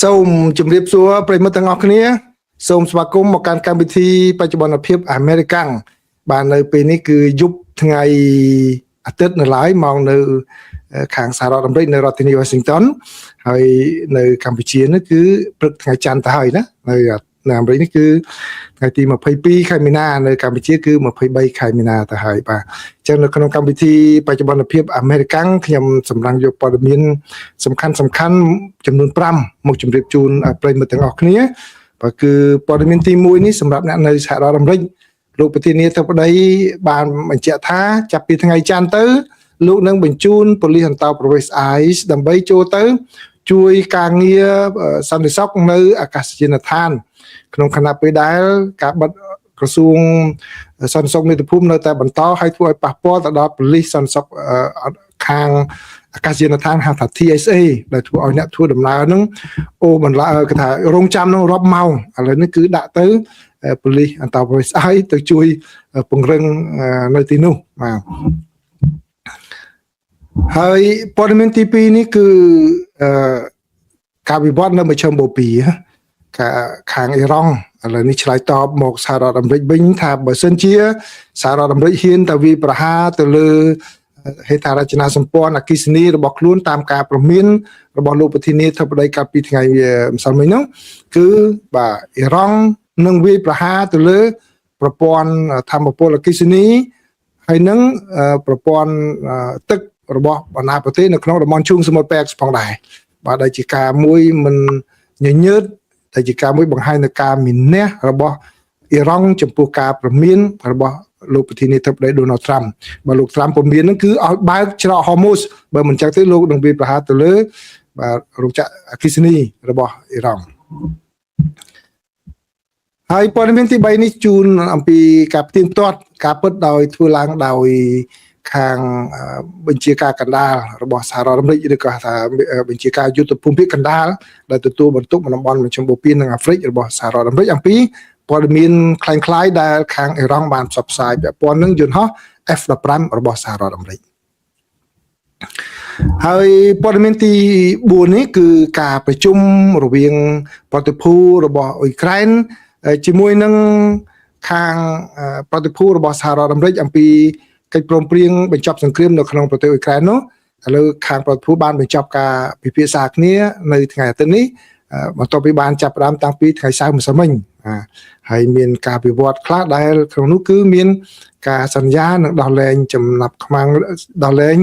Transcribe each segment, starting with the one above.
សូមជម្រាបសួរប្រិយមិត្តទាំងអស់គ្នាសូមស្វាគមន៍មកកាន់កម្មវិធីបច្ចុប្បន្នភាពអាមេរិកាំងបាទនៅពេលនេះគឺយប់ថ្ងៃអាទិត្យនៅឡើយម៉ោងនៅខាងសហរដ្ឋអាមេរិកនៅរដ្ឋធានី Washington ហើយនៅកម្ពុជានេះគឺព្រឹកថ្ងៃច័ន្ទទៅហើយណានៅអាមេរិកនេះគឺថ្ងៃទី22ខែមីនានៅកម្ពុជាគឺ23ខែមីនាទៅហើយបាទអញ្ចឹងនៅក្នុងកម្មវិធីបច្ចុប្បន្នភាពអាមេរិកាំងខ្ញុំសម្រាប់យកព័ត៌មានសំខាន់ចំនួន5មកជម្រាបជូនប្រិយមិត្តទាំងអស់គ្នាបាទគឺព័ត៌មានទី1នេះសម្រាប់អ្នកនៅសហរដ្ឋអាមេរិកលោកប្រធានាធិបតីបានបញ្ជាក់ថាចាប់ពីថ្ងៃច័ន្ទទៅលោកនឹងបញ្ជូនប៉ូលីសអន្តោប្រវេសន៍ ICE ដើម្បីចូលទៅជួយការងារសន្តិសុខនៅអាកាសយានដ្ឋានក្នុងខណៈពេលដែលការបិទក្រសួងសន្តិសុខមាតុភូមិនៅតែបន្តឲ្យធ្វើឲ្យប៉ះពាល់ទៅដល់ប៉ូលីសសន្តិសុខខាងអាកាសយានដ្ឋានហៅថា TSA ដែលធ្វើឲ្យអ្នកធ្វើដំណើរហ្នឹងបន្លាគេថារងចាំនឹងរាប់ម៉ោងឥឡូវនេះគឺដាក់ទៅប៉ូលីសអន្តោប្រវេសន៍ ICE ទៅជួយពង្រឹងនៅទីនោះបាទហើយព័ត៌មានទី2នេះគឺការវិវត្តនៅមជ្ឈមបូព៌ាខាងអ៊ីរ៉ង់ឥឡូវនេះឆ្លើយតបមកសហរដ្ឋអាមេរិកវិញថាបើសិនជាសហរដ្ឋអាមេរិកហ៊ានទៅវាយប្រហារទៅលើហេដ្ឋារចនាសម្ព័ន្ធអគ្គិសនីរបស់ខ្លួនតាមការព្រមានរបស់លោកប្រធានាធិបតីកាលពីថ្ងៃម្សិលមិញនោះគឺបាទអ៊ីរ៉ង់នឹងវាយប្រហារទៅលើប្រព័ន្ធធម្មពលអគ្គិសនីហើយនឹងប្រព័ន្ធទឹករបស់បណ្ដាប្រទេសនៅក្នុងតំបន់ឈូងសមុទ្រប៉ែកផងដែរបាទដែលជាការមួយមិនញញើតតែជាការមួយបង្ហាញនៅការមានះរបស់អ៊ីរ៉ង់ចំពោះការព្រមានរបស់លោកប្រធានាធិបតី Donald Trump បើលោក Trump ព្រមានហ្នឹងគឺឲ្យបើកច្រក Hormuz បើមិនចឹងទេលោកនឹងវាយប្រហារទៅលើបាទរោងចក្រអគ្គិសនីរបស់អ៊ីរ៉ង់ហើយព័ត៌មានទី3នេះជូនអំពីការផ្ទៀងផ្ទាត់ការពិតដោយធ្វើឡើងដោយខាងបញ្ជាការកណ្ដាលរបស់សហរដ្ឋអាមេរិកឬក៏ថាបញ្ជាការយុទ្ធភូមិភាគកណ្ដាលដែលទទួលបន្ទុកតំបន់មជ្ឈមបូព៌ានិងអាហ្វ្រិករបស់សហរដ្ឋអាមេរិកអំពីព័ត៌មានคล้ายៗដែលខាងអ៊ីរ៉ង់បានផ្សព្វផ្សាយពាក់ព័ន្ធនឹងយន្តហោះ F-15 របស់សហរដ្ឋអាមេរិកហើយព័ត៌មានទី4នេះគឺការប្រជុំរវាងប្រតិភូរបស់អ៊ុយក្រែនជាមួយនឹងខាងប្រតិភូរបស់សហរដ្ឋអាមេរិកអំពីកិច្ចព្រមព្រៀងបញ្ចប់សង្គ្រាមនៅក្នុងប្រទេសអ៊ុយក្រែននោះឥឡូវខាងប្រតិភូបានបញ្ចប់ការពិភាក្សាគ្នានៅថ្ងៃអាទិត្យនេះបន្ទាប់ពីបានចាប់ផ្ដើមតាំងពីថ្ងៃសៅរ៍ម្សិលមិញហើយមានការវិវត្តខ្លះដែលក្នុងនោះគឺមានការសន្យានឹងដោះលែងចំណាប់ខ្មាំងដោះលែង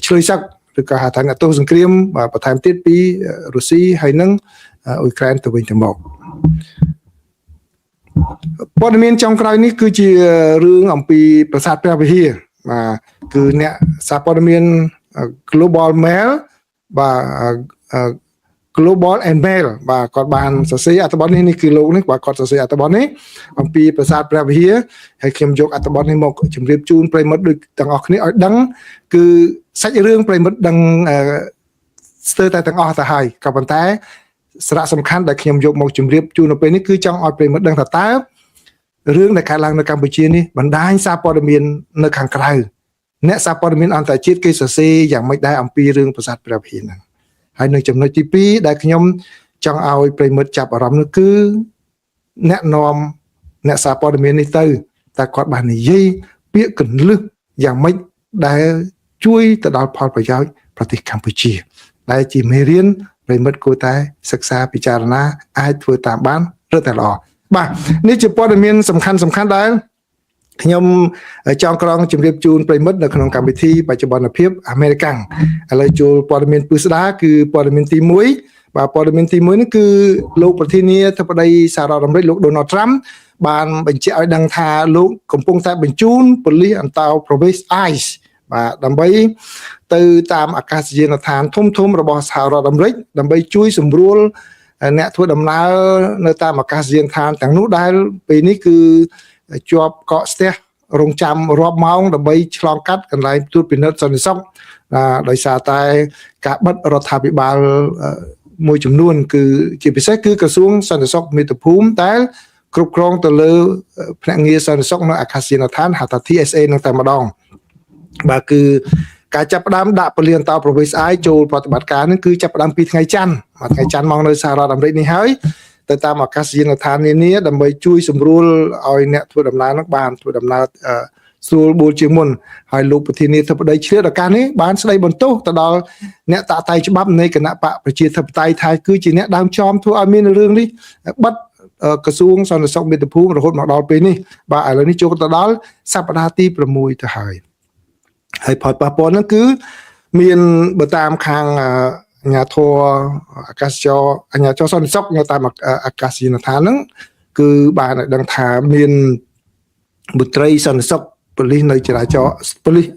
ឆ្លើយសឹកឬក៏ហៅថាអ្នកទោសសង្គ្រាមបន្ថែមទៀតពីរុស្ស៊ីហើយនឹងអ៊ុយក្រែនទៅវិញទៅមកព័ត៌មានចុងក្រោយនេះគឺជារឿងអំពីប្រាសាទព្រះវិហារបាទគឺអ្នកសារព័ត៌មាន Global Mail បាទ Global and Mail បាទគាត់បានសរសេរអត្ថបទនេះគឺលោកនេះបាទគាត់សរសេរអត្ថបទនេះអំពីប្រាសាទព្រះវិហារហើយខ្ញុំយកអត្ថបទនេះមកជម្រាបជូនប្រិយមិត្តដូចទាំងអស់គ្នាឲ្យដឹងគឺសាច់រឿងប្រិយមិត្តដឹងស្ទើរតែទាំងអស់ទៅហើយក៏ប៉ុន្តែសារៈសំខាន់ដែលខ្ញុំយកមកជម្រាបជូននៅពេលនេះគឺចង់ឲ្យប្រិយមិត្តដឹងថាតើរឿងដែលកើតឡើងនៅកម្ពុជានេះបណ្ដាញសារព័ត៌មាននៅខាងក្រៅអ្នកសារព័ត៌មានអន្តរជាតិគេសរសេរយ៉ាងម៉េចដែរអំពីរឿងប្រាសាទព្រះវិហារហ្នឹងហើយនៅចំណុចទី2ដែលខ្ញុំចង់ឲ្យប្រិយមិត្តចាប់អារម្មណ៍នោះគឺអ្នកនាំអ្នកសារព័ត៌មាននេះទៅតែគាត់បាននិយាយពាក្យកន្លឹះយ៉ាងម៉េចដែលជួយទៅដល់ផលប្រយោជន៍ប្រទេសកម្ពុជាដែលជាមេរៀនប្រិយមិត្តគួរតែសិក្សាពិចារណាអាចធ្វើតាមបានឬតែល្អបាទនេះជាព័ត៌មានសំខាន់ដែលខ្ញុំចង់ក្រងជម្រាបជូនប្រិយមិត្តនៅក្នុងកម្មវិធីបច្ចុប្បន្នភាពអាមេរិកាំងឥឡូវចូលព័ត៌មានពិស្ដាគឺព័ត៌មានទី1បាទព័ត៌មានទី1នេះគឺលោកប្រធានាធិបតីសហរដ្ឋអាមេរិកលោក Donald Trump បានបញ្ជាក់ឲ្យដឹងថាលោកកំពុងតែបញ្ជូនប៉ូលីសអន្តោប្រវេសន៍ ICE បាទដើម្បីទៅតាមអាកាសយានដ្ឋានធំរបស់សហរដ្ឋអាមេរិកដើម្បីជួយសម្រួលអ្នកធ្វើដំណើរនៅតាមអាកាសយានដ្ឋានទាំងនោះដែលពេលនេះគឺជាប់កកស្ទះរងចាំរាប់ម៉ោងដើម្បីឆ្លងកាត់កន្លែងត្រួតពិនិត្យសន្តិសុខដោយសារតែការបិទរដ្ឋាភិបាលមួយចំនួនគឺជាពិសេសគឺក្រសួងសន្តិសុខមាតុភូមិដែលគ្រប់គ្រងទៅលើភ្នាក់ងារសន្តិសុខនៅអាកាសយានដ្ឋានហៅថា TSA នឹងតែម្ដងបាទគឺ ការចាប់ផ្ដើមដាក់ពលានតោប្រវេសអាយចូលប្រតិបត្តិការហ្នឹងគឺចាប់ផ្ដើមពីថ្ងៃច័ន្ទមកនៅសហរដ្ឋអាមេរិកនេះហើយទៅតាមអាកាសយានដ្ឋាននានាដើម្បីជួយសម្រួលឲ្យអ្នកធ្វើដំណើរហ្នឹងបានធ្វើដំណើរស្រួលបួលជាងមុនហើយលោកប្រធានាធិបតីឆ្លៀតឱកាសនេះបានស្ដីបន្ទោសទៅដល់អ្នកតាក់តែងច្បាប់នៃគណៈបកប្រជាធិបតេយ្យថាគឺជាអ្នកដើមចំធ្វើឲ្យមានរឿងនេះបិទក្រសួងសន្តិសុខមាតុភូមិរហូតមកដល់ពេលនេះបាទឥឡូវនេះចូលទៅដល់សប្តាហ៍ទី6ទៅហើយផលប៉ះពាល់ហ្នឹងគឺមានបើតាមខាងអាជ្ញាធរអាកាសចរអាជ្ញាធរសន្តិសុខនៅតាមអាកាសយានដ្ឋានហ្នឹងគឺបានឲ្យដឹងថាមានមន្ត្រីសន្តិសុខប៉ូលីសនៅចរាចរណ៍ប៉ូលីស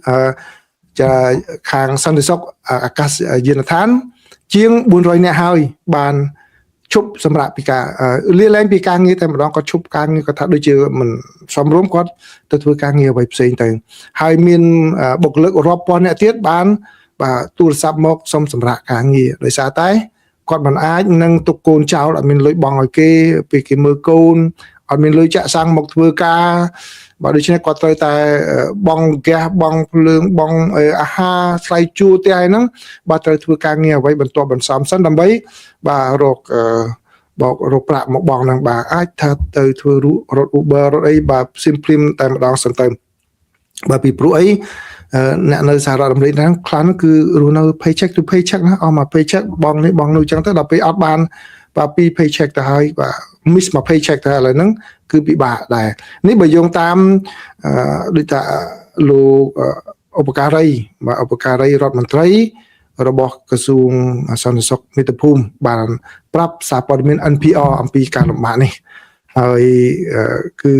ខាងសន្តិសុខអាកាសយានដ្ឋានជាង400នាក់ហើយបានឈប់សម្រាប់ពីការលាលែងពីការងារតែម្ដងគាត់ឈប់ការងារគាត់ថាដូចជាមិនសមរម្យគាត់ទៅធ្វើការងារអ្វីផ្សេងទៅហើយមានបុគ្គលិករាប់ពាន់នាក់ទៀតបានបាទទូរស័ព្ទមកសុំសម្រាប់ការងារដោយសារតែគាត់មិនអាចនឹងទុកកូនចោលអត់មានលុយបង់ឲ្យគេពេលគេមើលកូនអត់មានលុយចាក់សាំងមកធ្វើការបាទដូច្នេះគាត់ត្រូវតែបង់ហ្គាសបង់ភ្លើងបង់អាហារថ្លៃជួលផ្ទះហ្នឹងបាទត្រូវធ្វើការងារអ្វីបន្ទាប់បន្សំសិនដើម្បីបាទរកប្រាក់មកបង់ហ្នឹងបាទអាចថាទៅធ្វើរត់ Uber រត់អីបាទ Simply តែម្ដងសិនទៅបាទពីព្រោះអីអ្នកនៅសហរដ្ឋអាមេរិកហ្នឹងខ្លះហ្នឹងគឺរស់នៅ paycheck to paycheck ណាអស់មក paycheck បងនេះបងនោះអញ្ចឹងទៅដល់ពេលអត់បានបាទពី paycheck ទៅហើយបាទ miss មក paycheck ទៅឥឡូវហ្នឹងគឺពិបាកដែរនេះបើយោងតាមដូចថាលោកឧបការីបាទឧបការីរដ្ឋមន្ត្រីរបស់ក្រសួងសន្តិសុខមាតុភូមិបានប្រាប់សារព័ត៌មាន NPR អំពីការលំបាកនេះហើយគឺ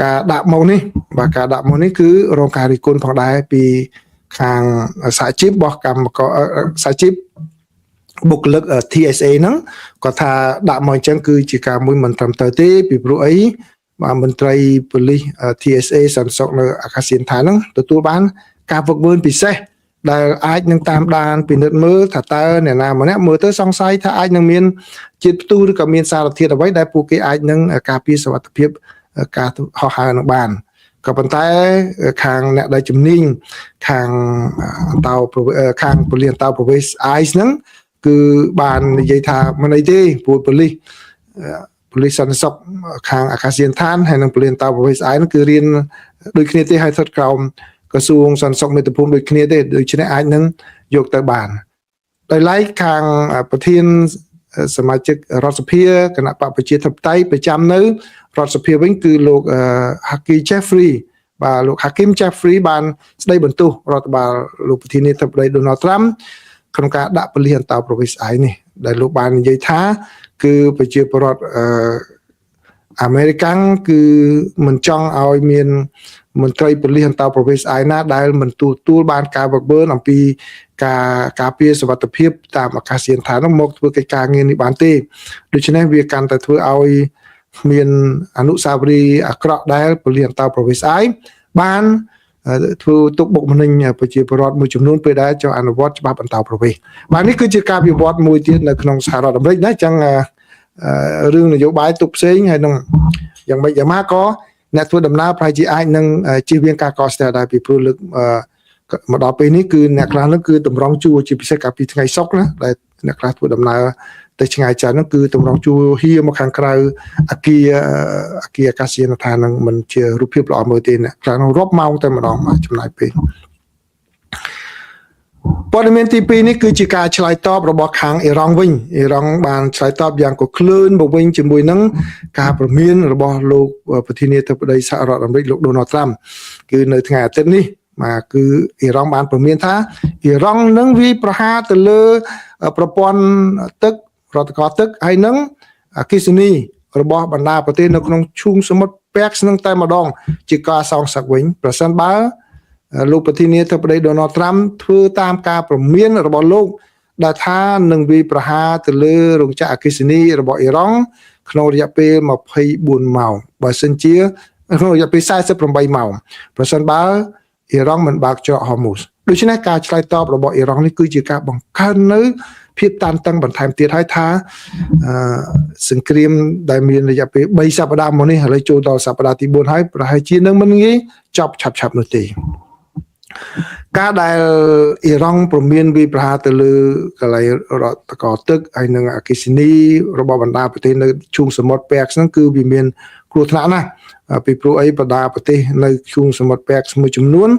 ការដាក់មកនេះបាទការដាក់មកនេះគឺរងការរិះគន់ផងដែរពីខាងសហជីពរបស់កម្មករសហជីពបុគ្គលិក TSA ហ្នឹងគាត់ថាដាក់មកអញ្ចឹងគឺជាការមួយមិនត្រឹមត្រូវទេពីព្រោះអីបាទមន្ត្រីប៉ូលីស TSA សន្តិសុខនៅអាកាសយានដ្ឋានហ្នឹងទទួលបានការហ្វឹកហ្វឺនពិសេសដែលអាចនឹងតាមដានពិនិត្យមើលថាតើអ្នកណាម្នាក់មើលទៅសង្ស័យថាអាចនឹងមានជាតិផ្ទុះឬក៏មានសារធាតុអ្វីដែលពួកគេអាចនឹងការពារសុវត្ថិភាពការហោះហើរនឹងបានក៏ប៉ុន្តែខាងអ្នកដែលជំនាញខាងខាងប៉ូលីសអន្តោប្រវេសន៍ ICE ហ្នឹងគឺបាននិយាយថាមិនអីទេព្រោះប៉ូលីសសន្តិសុខខាងអាកាសយានដ្ឋានហើយនិងប៉ូលីសអន្តោប្រវេសន៍ ICE ហ្នឹងគឺរៀនដូចគ្នាទេហើយស្ថិតក្រោមក្រសួងសន្តិសុខមាតុភូមិដូចគ្នាទេដូច្នេះអាចនឹងយកទៅបានដោយឡែកខាងប្រធានសមាជិករដ្ឋសភាគណៈបកប្រជាធិបតេយ្យប្រចាំនៅរដ្ឋសភាវិញគឺលោក Hakeem Jeffrey បាទលោក Hakeem Jeffrey បានស្ដីបន្ទោសរដ្ឋបាលលោកប្រធានាធិបតី Donald Trump ក្នុងការដាក់ប៉ូលីសអន្តោប្រវេសន៍ ICE នេះដែលលោកបាននិយាយថាគឺប្រជាពលរដ្ឋអាមេរិកគឺមិនចង់ឲ្យមានមន្ត្រីប៉ូលីសអន្តោប្រវេសន៍ ICE ណាដែលមិនទទួលបានការវឹកវើអំពីការពារសុវត្ថិភាពតាមអាកាសយានដ្ឋាននោះមកធ្វើកិច្ចការងារនេះបានទេដូច្នេះវាកាន់តែធ្វើឲ្យមានអនុស្សាវរីយ៍អាក្រក់ដែលប៉ូលីសអន្តោប្រវេសន៍ ICE បានធ្វើទុកបុកម្នេញប្រជាពលរដ្ឋមួយចំនួនពេលដែលចង់អនុវត្តច្បាប់អន្តោប្រវេសន៍បាទនេះគឺជាការវិវត្តមួយទៀតនៅក្នុងសហរដ្ឋអាមេរិកណាអញ្ចឹងរឿងនយោបាយទុកផ្សេងហើយនឹងយ៉ាងម៉េចយ៉ាងម៉ាក៏អ្នកធ្វើដំណើរប្រហែលជាអាចនឹងជៀសវាងការកកស្ទះដែរពីព្រោះលើកមកដល់ពេលនេះគឺអ្នកខ្លះនោះគឺតម្រង់ជួរជាពិសេសកាលពីថ្ងៃសុក្រណាដែលអ្នកខ្លះធ្វើដំណើរទៅឆ្ងាយចាស់នោះគឺតម្រង់ជួរហៀមកខាងក្រៅអាគារអាកាសយានដ្ឋាននឹងមិនជារូបភាពល្អមើលទេអ្នកខ្លះនោះរាប់ម៉ោងតែម្ដងមកចំណាយពេលព័ត៌មានទី2នេះគឺជាការឆ្លើយតបរបស់ខាងអ៊ីរ៉ង់វិញអ៊ីរ៉ង់បានឆ្លើយតបយ៉ាងកក្លឿនមកវិញជាមួយនឹងការព្រមានរបស់លោកប្រធានាធិបតីសហរដ្ឋអាមេរិកលោក Donald Trump គឺនៅថ្ងៃអាទិត្យនេះបាទគឺអ៊ីរ៉ង់បានព្រមានថាអ៊ីរ៉ង់នឹងវាយប្រហារទៅលើប្រព័ន្ធទឹករដ្ឋកោទឹកហើយនឹងអគ្គិសនីរបស់បណ្ដាប្រទេសនៅក្នុងឈូងសមុទ្រពាក់នឹងតែម្ដងជាការសងសឹកវិញប្រសិនបើលោកប្រធានាធិបតី Donald Trump ធ្វើតាមការព្រមានរបស់លោកដែលថានឹងវាយប្រហារទៅលើរោងចក្រអគ្គិសនីរបស់អ៊ីរ៉ង់ក្នុងរយៈពេល24ម៉ោងបើសិនជាក្នុងរយៈពេល48ម៉ោងប្រសិនបើអ៊ីរ៉ង់មិនបើកច្រក Hormuz ដូច្នេះការឆ្លើយតបរបស់អ៊ីរ៉ង់នេះគឺជាការបង្កើននៅភាពតានតឹងបន្ថែមទៀតហើយថាសង្គ្រាមដែលមានរយៈពេល3សប្តាហ៍មកនេះឥឡូវចូលដល់សប្តាហ៍ទី4ហើយប្រហែលជានឹងមិនងាយចប់ឆាប់ៗនោះទេ ការដែលអ៊ីរ៉ង់ព្រមានវិប្រហាទៅលើកន្លែងរដ្ឋកោទឹកហើយនឹងអគ្គិសនីរបស់បណ្ដាប្រទេសនៅឈូងសមុទ្រប៉ែកហ្នឹងគឺវាមានគ្រោះថ្នាក់ណាស់ពីព្រោះអីបណ្ដាប្រទេសនៅឈូងសមុទ្រប៉ែកមួយចំនួន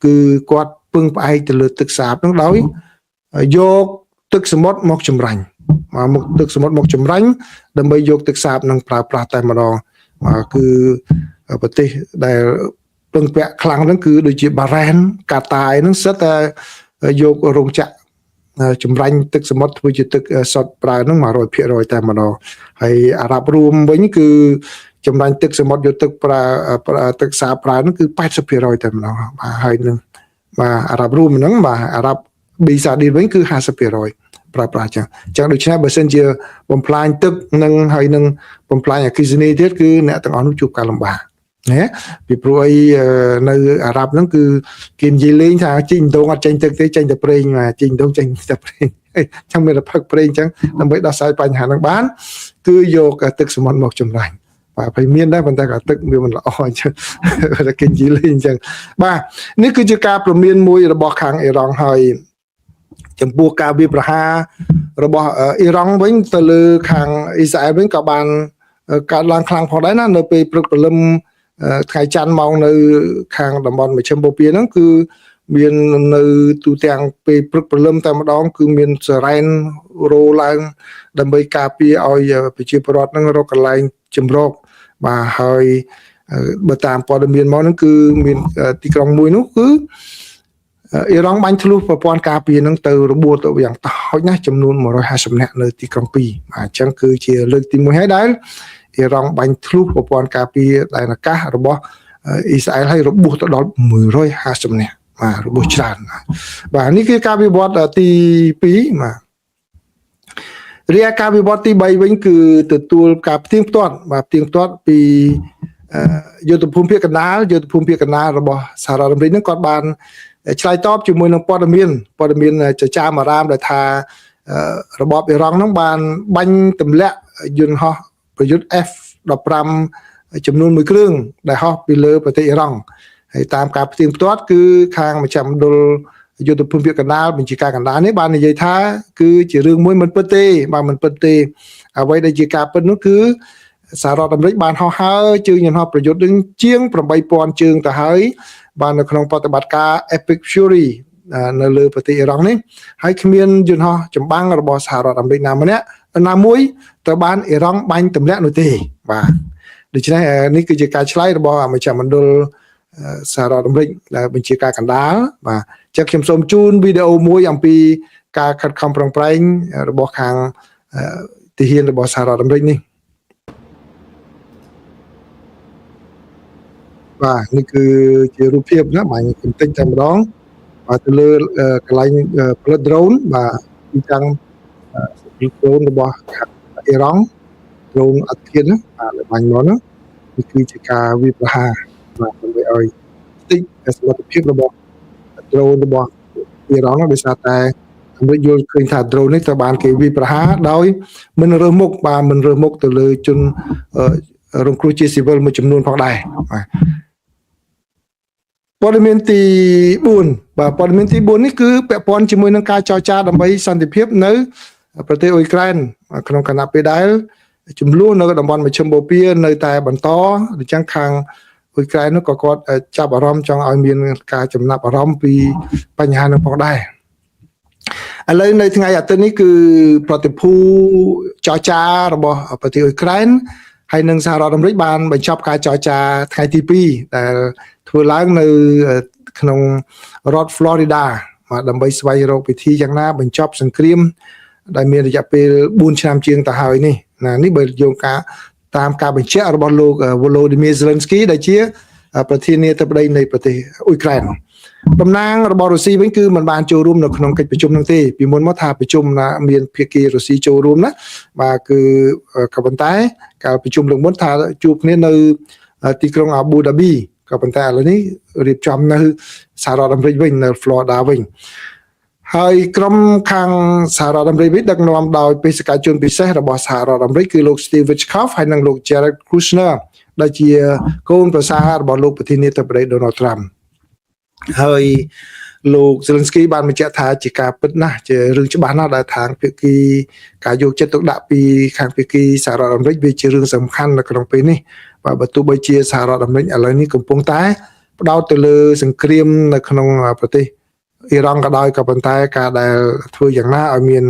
គឺគាត់ពឹងផ្អែកទៅលើទឹកសាបហ្នឹងដោយយកទឹកសមុទ្រមកចម្រាញ់មកទឹកសមុទ្រមកចម្រាញ់ដើម្បីយកទឹកសាបនឹងប្រើប្រាស់តែម្ដងគឺប្រទេសដែលពឹងពាក់ខ្លាំងហ្នឹងគឺដូចជាបារ៉ែនកាតាយហ្នឹងសិតតែយករោងចក្រចម្រាញ់ទឹកសមុទ្រធ្វើជាទឹកសុទ្ធប្រើហ្នឹង 100% តែម្ដងហើយអារ៉ាប់រួមវិញគឺចម្រាញ់ទឹកសមុទ្រយកទឹកប្រើទឹកសាបប្រើហ្នឹងគឺ 80% តែម្ដងបាទហើយនឹងបាទអារ៉ាប់រួមហ្នឹងបាទអារ៉ាប់ប៊ីសាឌីនវិញគឺ 50% ប្រើប្រាស់ចឹងដូច្នេះបើសិនជាបំផ្លាញទឹកនឹងហើយនឹងបំផ្លាញអគ្គិសនីទៀតគឺអ្នកទាំងអស់នោះជួបការលំបាកណាពីព្រោះអីនៅអារ៉ាប់ហ្នឹងគឺគេនិយាយលេងថាជីងដងអត់ចេញទឹកទេចេញតែប្រេងមកជីងដងចេញតែប្រេងចឹងមានតែផឹកប្រេងចឹងដើម្បីដោះស្រាយបញ្ហាហ្នឹងបានគឺយកទឹកសមុទ្រមកចម្រាញ់បាទហើយមានដែរប៉ុន្តែក៏ទឹកវាមិនល្អអញ្ចឹងតែគេនិយាយលេងអញ្ចឹងបាទនេះគឺជាការព្រមានមួយរបស់ខាងអ៊ីរ៉ង់ហើយចំពោះការវាយប្រហាររបស់អ៊ីរ៉ង់វិញទៅលើខាងអ៊ីស្រាអែលវិញក៏បានកើតឡើងខ្លាំងផងដែរណានៅពេលព្រឹកព្រលឹមថ្ងៃច័ន្ទម៉ោងនៅខាងតំបន់មជ្ឈិមបូព៌ាហ្នឹងគឺមាននៅទូទាំងពេលព្រឹកព្រលឹមតែម្ដងគឺមានសរ៉ែនរោឡើងដើម្បីការពារឲ្យប្រជាពលរដ្ឋហ្នឹងរកកន្លែងជំរកបាទហើយបើតាមព័ត៌មានមកហ្នឹងគឺមានទីក្រុងមួយនោះគឺអ៊ីរ៉ង់បាញ់ធ្លុះប្រព័ន្ធការពារហ្នឹងទៅរបួសទៅយ៉ាងតូចណាស់ចំនួន150នាក់នៅទីក្រុង2បាទអញ្ចឹងគឺជាលើកទី1ហើយដែលអ៊ីរ៉ង់បាញ់ធ្លុះប្រព័ន្ធការពារដែនអាកាសរបស់អ៊ីស្រាអែលឲ្យរបួសទៅដល់150នាក់បាទរបួសច្រើនបាទនេះគឺការវិវត្តទី2បាទរីឯការវិវត្តទី3វិញគឺទទួលការផ្ទៀងផ្ទាត់បាទផ្ទៀងផ្ទាត់ពីយុទ្ធភូមិភាគកណ្ដាលរបស់សហរដ្ឋអាមេរិកហ្នឹងគាត់បានឆ្លើយតបជាមួយនឹងព័ត៌មានចចាមអារាមដែលថារបបអ៊ីរ៉ង់ហ្នឹងបានបាញ់ទម្លាក់យន្តហោះប្រយុទ្ធ F-15 ចំនួន1គ្រឿងដែលហោះពីលើប្រទេសអ៊ីរ៉ង់ហើយតាមការផ្ទៀងផ្ទាត់គឺខាងមជ្ឈមណ្ឌលយុទ្ធភូមិភាគកណ្ដាលបញ្ជាការកណ្ដាលនេះបាននិយាយថាគឺជារឿងមួយមិនពិតទេបាទមិនពិតទេអ្វីដែលជាការពិតនោះគឺសហរដ្ឋអាមេរិកបានហោះហើរជើងយន្តហោះប្រយុទ្ធនឹងជាង 8000 ជើងទៅហើយបាននៅក្នុងប្រតិបត្តិការ Epic Fury នៅលើប្រទេសអ៊ីរ៉ង់នេះហើយគ្មានយន្តហោះចម្បាំងរបស់សហរដ្ឋអាមេរិកណាមួយត្រូវបានអ៊ីរ៉ង់បាញ់ទម្លាក់នោះទេបាទដូច្នេះនេះគឺជាការឆ្លើយរបស់មជ្ឈមណ្ឌលសហរដ្ឋអាមេរិកដែលបញ្ជាការកណ្ដាលបាទចឹងខ្ញុំសូមជូនវីដេអូមួយអំពីការខិតខំប្រឹងប្រែងរបស់ខាងទាហានរបស់សហរដ្ឋអាមេរិកនេះបាទនេះគឺជារូបភាពណាបាញ់បន្តិចតែម្ដងបាទទៅលើកន្លែងផលិត drone បាទទីតាំងdrone របស់អ៊ីរ៉ង់ drone អត់ធានបាទបាញ់មកហ្នឹងនេះគឺជាការវាយប្រហារបាទដើម្បីឲ្យតិចសមត្ថភាពរបស់ drone របស់អ៊ីរ៉ង់ដោយសារតែអាមេរិកយល់ឃើញថា drone នេះត្រូវបានគេវាយប្រហារដោយមិនរើសមុខទៅលើជនរងគ្រោះជាស៊ីវិលមួយចំនួនផងដែរបាទព័ត៌មានទី4បាទព័ត៌មានទី4នេះគឺពាក់ព័ន្ធជាមួយនឹងការចរចាដើម្បីសន្តិភាពនៅប្រទេសអ៊ុយក្រែនក្នុងគណៈពេលដែលចំនួននៅតំបន់មជ្ឈិមបូព៌ានៅតែបន្តដូច្នេះខាងអ៊ុយក្រែននោះក៏គាត់ចាប់អារម្មណ៍ចង់ឲ្យមានការចំណាប់អារម្មណ៍ពីបញ្ហានោះផងដែរឥឡូវនៅថ្ងៃអាទិត្យនេះគឺប្រតិភូចរចារបស់ប្រទេសអ៊ុយក្រែនហើយនិងសហរដ្ឋអាមេរិកបានបញ្ចប់ការចរចាថ្ងៃទី2ដែលធ្វើឡើងនៅក្នុងរដ្ឋ Florida ដើម្បីស្វែងរកវិធីយ៉ាងណាបញ្ចប់សង្គ្រាមដែលមានរយៈពេល4ឆ្នាំជាងទៅហើយនេះនេះបើយកការតាមការបញ្ជាក់របស់លោក Volodymyr Zelensky ដែលជាប្រធានាធិបតីនៃប្រទេសអ៊ុយក្រែនតំណាងរបស់រុស្ស៊ីវិញគឺមិនបានចូលរួមនៅក្នុងកិច្ចប្រជុំនោះទេពីមុនមកថាប្រជុំមានភាគីរុស្ស៊ីចូលរួមណាបាទគឺក៏ប៉ុន្តែការប្រជុំលើកមុនថាជួបគ្នានៅទីក្រុងអាប៊ូដាប៊ីក៏ប៉ុន្តែឥឡូវនេះរៀបចំនៅសហរដ្ឋអាមេរិកវិញនៅ Florida វិញហើយក្រុមខាងសហរដ្ឋអាមេរិកវិញដឹកនាំដោយបេសកជនពិសេសរបស់សហរដ្ឋអាមេរិកគឺលោក Steve Witkoff ហើយនិងលោក Jared Kushner ដែលជាកូនប្រសាររបស់លោកប្រធានាធិបតី Donald Trump ហើយលោក Zelensky បានបញ្ជាក់ថាជាការពិតណាស់ជារឿងច្បាស់ណាស់ដែលខាងភាគីការយកចិត្តទុកដាក់ពីខាងភាគីសហរដ្ឋអាមេរិកវាជារឿងសំខាន់នៅក្នុងពេលនេះបាទបើទោះបីជាសហរដ្ឋអាមេរិកឥឡូវនេះកំពុងតែផ្ដោតទៅលើសង្គ្រាមនៅក្នុងប្រទេសអ៊ីរ៉ង់ក៏ដោយក៏ប៉ុន្តែការដែលធ្វើយ៉ាងណាឲ្យមាន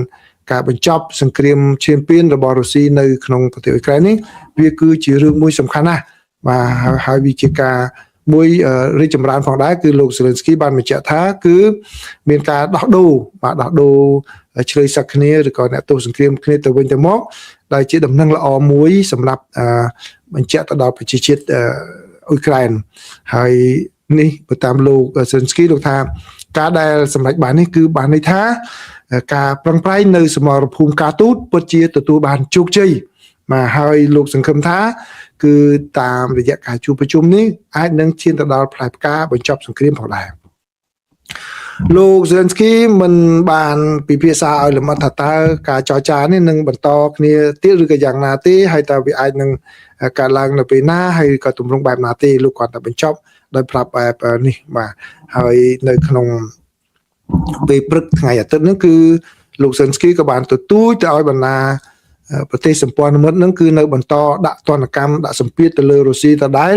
ការបញ្ចប់សង្គ្រាមឈាមពានរបស់រុស្ស៊ីនៅក្នុងប្រទេសអ៊ុយក្រែននេះវាគឺជារឿងមួយសំខាន់ណាស់បាទហើយវាជាការមួយរីកចម្រើនផងដែរគឺលោក Zelensky បានបញ្ជាក់ថាគឺមានការដោះដូរឆ្លើយសឹកគ្នាឬក៏អ្នកទោសសង្គ្រាមគ្នាទៅវិញទៅមកដែលជាដំណឹងល្អមួយសម្រាប់បញ្ជាក់ទៅដល់ប្រជាជាតិអ៊ុយក្រែនហើយនេះបើតាមលោក Zelensky លោកថាការដែលសម្រេចបាននេះគឺបានន័យថាការប្រឹងប្រែងនៅសមរភូមិការទូតពិតជាទទួលបានជោគជ័យមកហើយលោកសង្ឃឹមថាគឺតាមរយៈការជួបប្រជុំនេះអាចនឹងឈានទៅដល់ផ្លែផ្កាបញ្ចប់សង្គ្រាមផងដែរលោក Zelensky មិនបានពិភាក្សាឲ្យលម្អិតថាតើការចរចានេះនឹងបន្តគ្នាទៀតឬក៏យ៉ាងណាទេហើយតើវាអាចនឹងកើតឡើងនៅពេលណាហើយក៏ទម្រង់បែបណាទេលោកគាត់តែបញ្ចប់ដោយប្រាប់បែបនេះបាទហើយនៅក្នុងពេលព្រឹកថ្ងៃអាទិត្យហ្នឹងគឺលោក Zelensky ក៏បានទទូចទៅឲ្យបណ្ដាប្រទេសសម្ព័ន្ធមិត្តហ្នឹងគឺនៅបន្តដាក់ទណ្ឌកម្មដាក់សម្ពាធទៅលើរុស្ស៊ីដដែល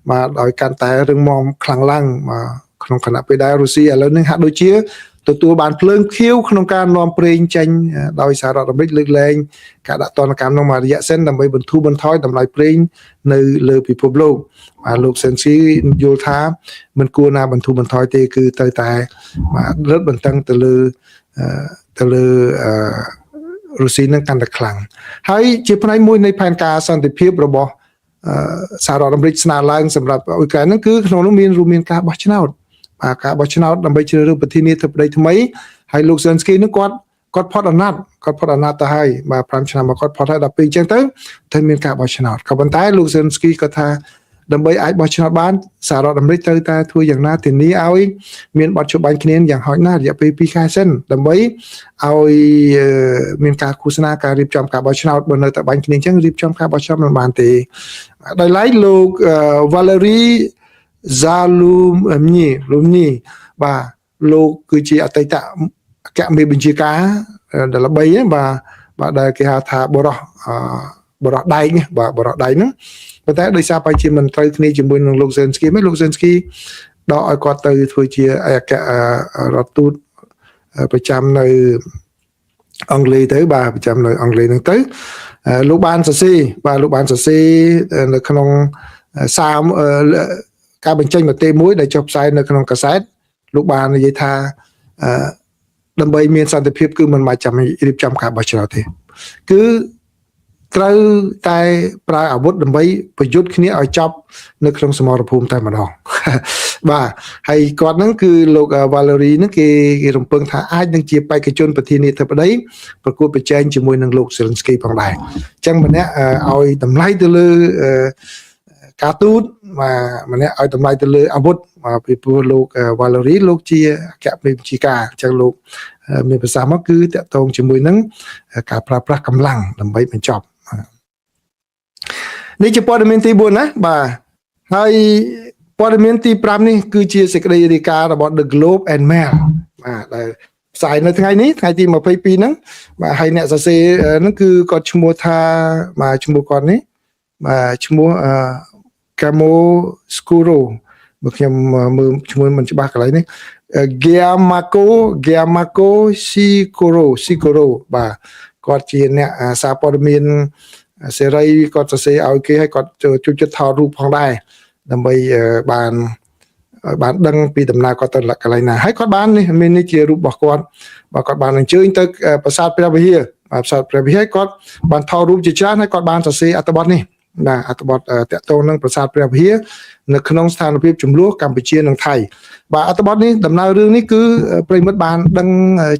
បាទដោយកាន់តែរឹងមាំខ្លាំងឡើងបាទក្នុងខណៈពេលដែលរុស្ស៊ីឥឡូវនេះហាក់ដូចជាទទួលបានភ្លើងខៀវក្នុងការនាំប្រេងចេញដោយសហរដ្ឋអាមេរិកលើកលែងការដាក់ទណ្ឌកម្មក្នុងរយៈសិនដើម្បីបន្ធូរបន្ថយតម្លៃប្រេងនៅលើពិភពលោកបាទលោក Zelensky យល់ថាមិនគួរណាបន្ធូរបន្ថយទេគឺត្រូវតែបាទរឹតបន្តឹងទៅលើរុស្ស៊ីនឹងកាន់តែខ្លាំងហើយជាផ្នែកមួយនៃផែនការសន្តិភាពរបស់សហរដ្ឋអាមេរិកស្នើឡើងសម្រាប់អ៊ុយក្រែនហ្នឹងគឺក្នុងនោះរួមមានការបោះឆ្នោតបាទការបោះឆ្នោតដើម្បីជ្រើសរើសប្រធានាធិបតីថ្មីហើយលោក Zelensky នឹងគាត់ផុតអាណត្តិទៅហើយបាទ5ឆ្នាំមកគាត់ផុតហើយដល់ពេលអញ្ចឹងទៅមានការបោះឆ្នោតក៏ប៉ុន្តែលោក Zelensky គាត់ថាដើម្បីអាចបោះឆ្នោតបានសហរដ្ឋអាមេរិកត្រូវតែធ្វើយ៉ាងណាធានាឲ្យមានបទច្បាញ់គ្នាយ៉ាងហោចណាស់រយៈពេល2ខែសិនដើម្បីឲ្យមានការឃោសនាការរៀបចំការបោះឆ្នោតបើនៅតែបាញ់គ្នាអញ្ចឹងរៀបចំការបោះឆ្នោតមិនបានទេដោយឡែកលោក Valery Zalumny បាទលោកគឺជាអតីតអគ្គមេបញ្ជាការដែលល្បីបាទដែលគេហៅថាបរោះដែកបាទបរោះដែកហ្នឹងប៉ុន្តែដោយសារបែរជាមិនត្រូវគ្នាជាមួយនឹងលោក Zelensky លោក Zelensky ដកឲ្យគាត់ទៅធ្វើជាអគ្គរដ្ឋទូតប្រចាំនៅអង់គ្លេសទៅបាទប្រចាំនៅអង់គ្លេសហ្នឹងទៅលោកបានសរសេរនៅក្នុងសារការបញ្ចេញមតិមួយដែលចុះផ្សាយនៅក្នុងកាសែតលោកបាននិយាយថាដើម្បីមានសន្តិភាពគឺមិនបាច់ចាំរៀបចំការបោះឆ្នោតទេគឺត្រូវតែប្រើអាវុធដើម្បីប្រយុទ្ធគ្នាឲ្យចប់នៅក្នុងសមរភូមិតែម្ដងបាទហើយគាត់ហ្នឹងគឺលោក Valery ហ្នឹងគេរំពឹងថាអាចនឹងជាបេក្ខជនប្រធានាធិបតីប្រកួតប្រជែងជាមួយនឹងលោក Zelensky ផងដែរអញ្ចឹងម្នាក់ឲ្យតម្លៃទៅលើការទូតបាទម្នាក់ឲ្យតម្លៃទៅលើអាវុធពីព្រោះលោក Valery លោកជាអគ្គមេបញ្ជាការអញ្ចឹងលោកមានប្រសាសន៍មកគឺតកតងជាមួយនឹងការប្រើប្រាស់កម្លាំងដើម្បីបញ្ចប់នេះជាព័ត៌មានទី4ណាបាទហើយព័ត៌មានទី5នេះគឺជាសេចក្តីរាយការណ៍របស់ The Globe and Mail បាទដែលផ្សាយនៅថ្ងៃនេះថ្ងៃទី22ហ្នឹងបាទហើយអ្នកសរសេរហ្នឹងគឺគាត់ឈ្មោះថាបាទឈ្មោះគាត់នេះបាទឈ្មោះCamo Scuro បើខ្ញុំមើលឈ្មោះមិនច្បាស់កន្លែងនេះ Gianmarco Sicuro បាទគាត់ជាអ្នកសារព័ត៌មានសេរីគាត់សរសេរឲ្យគេឲ្យគាត់ជួយចិត្តថតរូបផងដែរដើម្បីបានដឹងពីដំណើរគាត់ទៅកន្លែងណាហើយគាត់បាននេះមាននេះជារូបរបស់គាត់បាទគាត់បានអញ្ជើញទៅប្រាសាទព្រះវិហារប្រាសាទព្រះវិហារគាត់បានថតរូបជាច្រើនហើយគាត់បានសរសេរអត្ថបទនេះបាទអត្ថបទតកតងនឹងប្រាសាទព្រះវិហារនៅក្នុងស្ថានភាពចំនួនកម្ពុជានិងថៃបាទអត្ថបទនេះដំណើររឿងនេះគឺប្រិមិត្តបានដឹង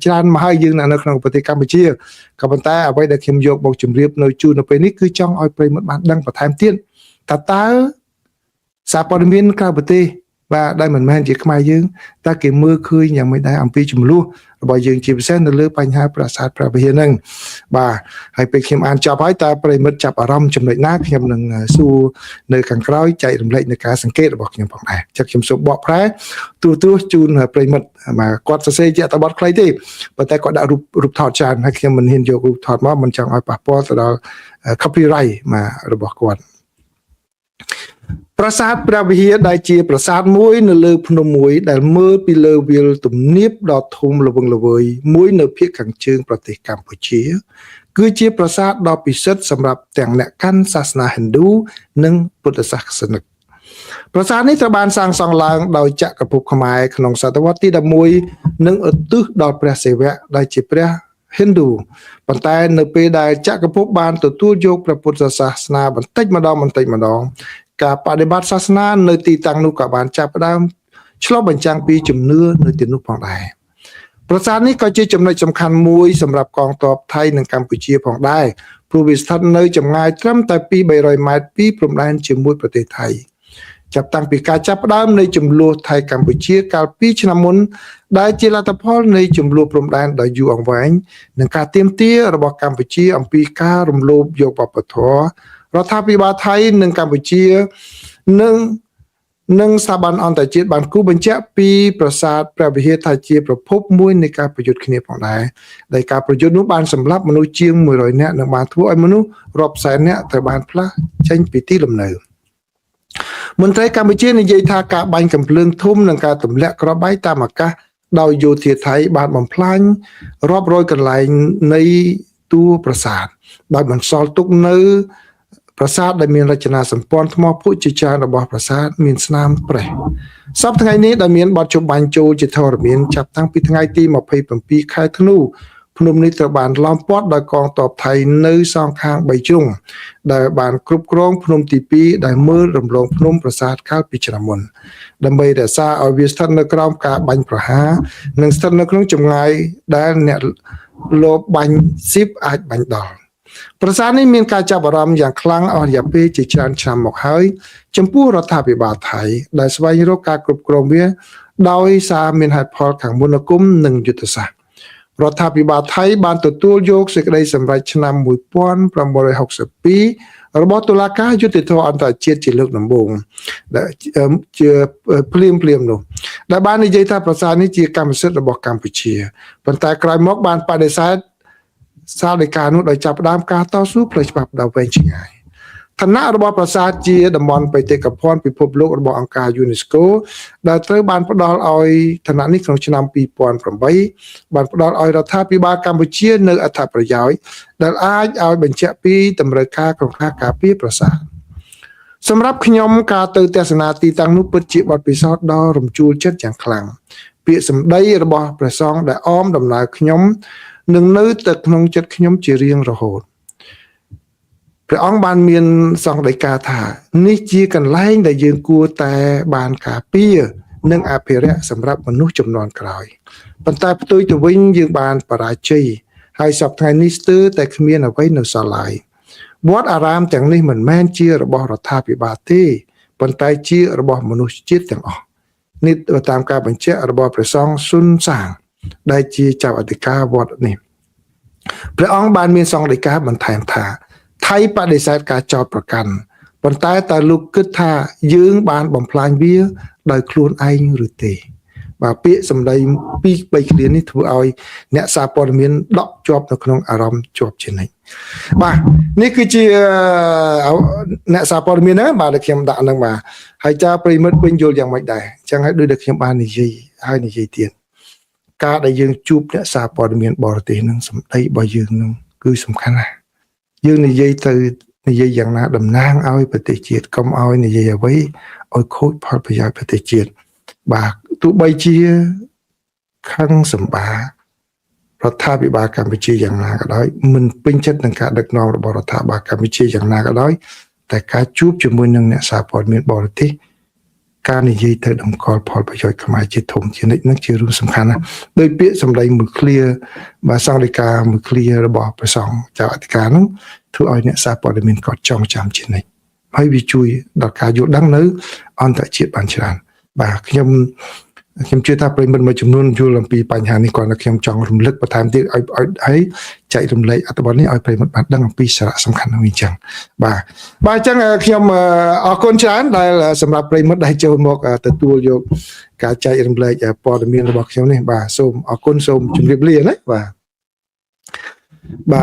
ច្រើនមកហើយយើងនៅក្នុងប្រទេសកម្ពុជាក៏ប៉ុន្តែអ្វីដែលខ្ញុំយកមកជម្រាបនៅជូននៅពេលនេះគឺចង់ឲ្យប្រិមិត្តបានដឹងបន្ថែមទៀតតើសារព័ត៌មានក្រៅប្រទេស và đây mình men chỉ khai dương ta cái mưa khơiอย่างไม่ได้អំពីចំនួនរបស់យើងជាពិសេសនៅលើបញ្ហាប្រាសាទព្រះវិហារហ្នឹងបាទហើយពេលខ្ញុំអានចប់ហើយតើប្រិមិត្តចាប់អារម្មណ៍ចំណុចណាខ្ញុំនឹងសួរនៅខាងក្រោយចែករំលែកនៅការសង្កេតរបស់ខ្ញុំផងដែរចឹងខ្ញុំសូមបកប្រែទូជូនប្រិមិត្តបាទគាត់សរសេរជាអត្ថបទខ្លីទេប៉ុន្តែគាត់ដាក់រូបថតច្រើនហើយខ្ញុំមិនហ៊ានយករូបថតមកមិនចង់ឲ្យប៉ះពាល់ទៅដល់ copyright មករបស់គាត់ប្រាសាទព្រះវិហារដែលជាប្រាសាទមួយនៅលើភ្នំមួយដែលមើលពីលើវាលទំនាបដ៏ធំល្វឹងល្វើយមួយនៅភាគខាងជើងប្រទេសកម្ពុជាគឺជាប្រាសាទដ៏ពិសិដ្ឋសម្រាប់ទាំងអ្នកកាន់សាសនាហិណ្ឌូនិងពុទ្ធសាសនិកប្រាសាទនេះត្រូវបានសាងសង់ឡើងដោយចក្រភពខ្មែរក្នុងសតវត្សទី11និងឧទ្ទិសដល់ព្រះសិវៈដែលជាព្រះហិណ្ឌូប៉ុន្តែនៅពេលដែលចក្រភពបានទទួលយកព្រះពុទ្ធសាសនាបន្តិចម្ដងការបដិបត្តិសាសនានៅទីតាំងនោះក៏បានចាប់ផ្ដើមឆ្លុះបញ្ចាំងពីជំនឿនៅទីនោះផងដែរប្រាសាទនេះក៏ជាចំណុចសំខាន់មួយសម្រាប់កងទ័ពថៃនិងកម្ពុជាផងដែរព្រោះវាស្ថិតនៅចម្ងាយត្រឹមតែ300ម៉ែត្រពីព្រំដែនជាមួយប្រទេសថៃចាប់តាំងពីការចាប់ផ្ដើមនៃចំនួនថៃកម្ពុជាកាលពីឆ្នាំមុនដែលជាលទ្ធផលនៃចំនួនព្រំដែនដ៏យូរអង្វែងនិងការទាមទាររបស់កម្ពុជាអំពីការរំលោភយកវប្បធម៌រដ្ឋាភិបាលថៃនិងកម្ពុជានិងស្ថាប័នអន្តរជាតិបានគូបញ្ជាក់ពីប្រាសាទព្រះវិហារថាជាប្រភពមួយនៃការប្រយុទ្ធគ្នាផងដែរដែលការប្រយុទ្ធនោះបានសម្លាប់មនុស្សជាង100នាក់និងបានធ្វើឲ្យមនុស្សរាប់សែននាក់ត្រូវបានផ្លាស់ចេញពីទីលំនៅមន្ត្រីកម្ពុជានិយាយថាការបាញ់កាំភ្លើងធំនិងការទម្លាក់គ្រាប់បែកតាមអាកាសដោយយោធាថៃបានបំផ្លាញរាប់រយកន្លែងនៃតួប្រាសាទដោយបន្សល់ទុកនៅប្រាសាទដែលមានរចនាសម្ព័ន្ធថ្មភក់ជាច្រើនរបស់ប្រាសាទមានស្នាមប្រេះសប្តាហ៍ថ្ងៃនេះដែលមានបទចម្បាញ់ចូលជាធរមានចាប់តាំងពីថ្ងៃទី27ខែធ្នូភ្នំនេះត្រូវបានឡោមព័ទ្ធដោយកងទ័ពថៃនៅសងខាង3ជ្រុងដែលបានគ្រប់គ្រងភ្នំទី2ដែលមើលរំលងភ្នំប្រាសាទកាលពីឆ្នាំមុនដើម្បីរក្សាឲ្យវាស្ថិតនៅក្រោមការបាញ់ប្រហារនិងស្ថិតនៅក្នុងចម្ងាយដែលអ្នកលបបាញ់ស៊ីបអាចបាញ់ដល់ប្រាសាទនេះមានការចាប់អារម្មណ៍យ៉ាងខ្លាំងអស់រយៈពេលជាច្រើនឆ្នាំមកហើយចំពោះរដ្ឋាភិបាលថៃដែលស្វែងរកការគ្រប់គ្រងវាដោយសារមានហេតុផលខាងមន្តអាគមនិងយុទ្ធសាស្ត្ររដ្ឋាភិបាលថៃបានទទួលយកសេចក្តីសម្រេចឆ្នាំ1962របស់តុលាការយុត្តិធម៌អន្តរជាតិជាលើកដំបូងដែលជាភ្លាមនោះដែលបាននិយាយថាប្រាសាទនេះជាកម្មសិទ្ធិរបស់កម្ពុជាប៉ុន្តែក្រោយមកបានបដិសេធសាលដីកានោះដោយចាប់ផ្ដើមការតស៊ូផ្លូវច្បាប់ដល់វែងឆ្ងាយឋានៈរបស់ប្រាសាទជាតំបន់បេតិកភណ្ឌពិភពលោករបស់អង្គការ UNESCO ដែលត្រូវបានផ្ដល់ឲ្យឋានៈនេះក្នុងឆ្នាំ2008បានផ្ដល់ឲ្យរដ្ឋាភិបាលកម្ពុជានៅអត្ថប្រយោជន៍ដែលអាចឲ្យបញ្ជាក់ពីតម្រូវការក្នុងការការពារប្រាសាទសម្រាប់ខ្ញុំការទៅទស្សនាទីតាំងនោះពិតជាបទពិសោធន៍ដ៏រំជួលចិត្តយ៉ាងខ្លាំងពាក្យសម្ដីរបស់ព្រះសង្ឃដែលអមដំណើរខ្ញុំនឹងនៅតែក្នុងចិត្តខ្ញុំជារៀងរហូតព្រះអង្គបានមានសង្ឃដីកាថានេះជាកន្លែងដែលយើងគួរតែបានការពារនិងអភិរក្សសម្រាប់មនុស្សជំនាន់ក្រោយប៉ុន្តែផ្ទុយទៅវិញយើងបានបរាជ័យហើយសពថ្ងៃនេះស្ទើរតែគ្មានអ្វីនៅសល់ឡើយវត្តអារាមទាំងនេះមិនមែនជារបស់រដ្ឋាភិបាលទេប៉ុន្តែជារបស់មនុស្សជាតិទាំងអស់នេះតាមការបញ្ជាក់របស់ព្រះសង្ឃស៊ុនសាងដែលជាចៅអធិការវត្តនេះព្រះអង្គបានមានសង្ឃដីកាបន្ថែមថាថៃបដិសេធការចោទប្រកាន់ប៉ុន្តែតើលោកគិតថាយើងបានបំផ្លាញវាដោយខ្លួនឯងឬទេបាទពាក្យសម្ដី2-3ឃ្លានេះធ្វើឲ្យអ្នកសារព័ត៌មានដកជាប់នៅក្នុងអារម្មណ៍ជាប់ជានិច្ចបាទនេះគឺជាអ្នកសារព័ត៌មានណាបាទដែលខ្ញុំដាក់នឹងបាទហើយចាប្រិមិត្តវិញយល់យ៉ាងម៉េចដែរអញ្ចឹងហើយដូចដែលខ្ញុំបាននិយាយហើយនិយាយទៀតការដែលយើងជួបអ្នកសារព័ត៌មានបរទេសនឹងសម្ដីរបស់យើងនឹងគឺសំខាន់ណាស់យើងនិយាយទៅនិយាយយ៉ាងណាតំណាងឲ្យប្រទេសជាតិកុំឲ្យនិយាយអ្វីឲ្យខូចផលប្រយោជន៍ប្រទេសជាតិបាទទោះបីជាខឹងសម្បារដ្ឋាភិបាលកម្ពុជាយ៉ាងណាក៏ដោយមិនពេញចិត្តនឹងការដឹកនាំរបស់រដ្ឋាភិបាលកម្ពុជាយ៉ាងណាក៏ដោយតែការជួបជាមួយនឹងអ្នកសារព័ត៌មានបរទេសការនិយាយទៅតម្កល់ផលប្រយោជន៍ខ្មែរជាធំជានិច្ចនឹងជារឿងសំខាន់ណាស់ដោយពាក្យសម្ដីមួយឃ្លាបាទសង្ឃដីកាមួយឃ្លារបស់ព្រះសង្ឃចៅអធិការនោះធ្វើឲ្យអ្នកសារព័ត៌មានគាត់ចងចាំជានិច្ចហើយវាជួយដល់ការយល់ដឹងនៅអន្តរជាតិបានច្រើន បាទខ្ញុំជឿថាប្រិយមិត្តមួយចំនួនយល់អំពីបញ្ហានេះគាត់ខ្ញុំចង់រំលឹកបន្ថែមទៀតឲ្យហើយចែករំលែកអត្ថបទនេះឲ្យប្រិយមិត្តបានដឹងអំពីសារៈសំខាន់នោះអញ្ចឹងបាទអញ្ចឹងខ្ញុំអរគុណច្រើនដែលសម្រាប់ប្រិយមិត្តដែលចូលមកទទួលយកការចែករំលែកព័ត៌មានរបស់ខ្ញុំនេះបាទសូមអរគុណសូមជម្រាបលាណាបាទ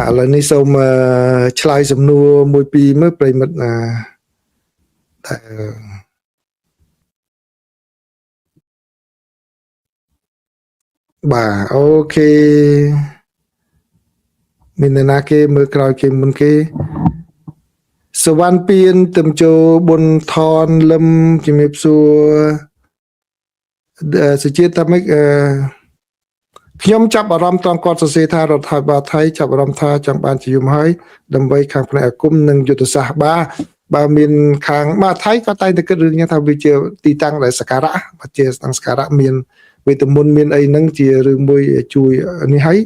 ឥឡូវនេះសូមឆ្លើយសំណួរមួយពីរមើលប្រិយមិត្តបាទអូខេមាននរណាគេមើលក្រោយគេមុនគេសវណ្ណពៀនទឹមជោបុនថនលឹមជំរាបសួរសុជាតិតាមិកខ្ញុំចាប់អារម្មណ៍ត្រង់គាត់សរសេរថារដ្ឋាភិបាលថៃចាប់អារម្មណ៍ថាចង់បានជាយមហើយដើម្បីខាងផ្នែកអាគមនិងយុទ្ធសាស្ត្របើមានខាងថៃក៏តែងតែគិតរឿងនេះថាវាជាទីតាំងដែលសក្ការៈបើជាស្តង់សក្ការៈមានវេទមន្តមានអីហ្នឹងជារឿងមួយជួយនេះហើយ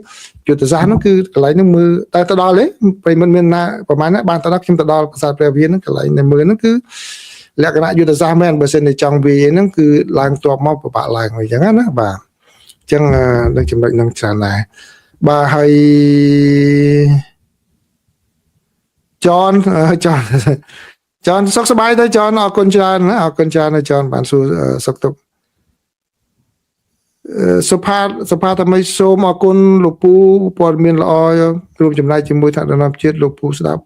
យុទ្ធសាស្ត្រហ្នឹងគឺកន្លែងហ្នឹងមើលតែទៅដល់ទេប្រិមត្តមានណាប្រហែលណាបានទៅដល់ខ្ញុំទៅដល់ប្រាសាទព្រះវិហារហ្នឹងកន្លែងដែលមើលហ្នឹងគឺលក្ខណៈយុទ្ធសាស្ត្រមែនបើសិនជាចង់វាហ្នឹងគឺឡើងទ័ពមកពិបាកឡើងអញ្ចឹងណាបាទអញ្ចឹងនឹងចំណុចហ្នឹងច្រើនដែរបាទហើយចនសុខសប្បាយទៅចនអរគុណច្រើនណាអរគុណច្រើនចនបានសួរសុខទុក្ខសុផាតមីសូមអរគុណលោកពូព័ត៌មានល្អរួមចំណែកជាមួយថ្នាក់ដឹកនាំជាតិលោកពូស្ដាប់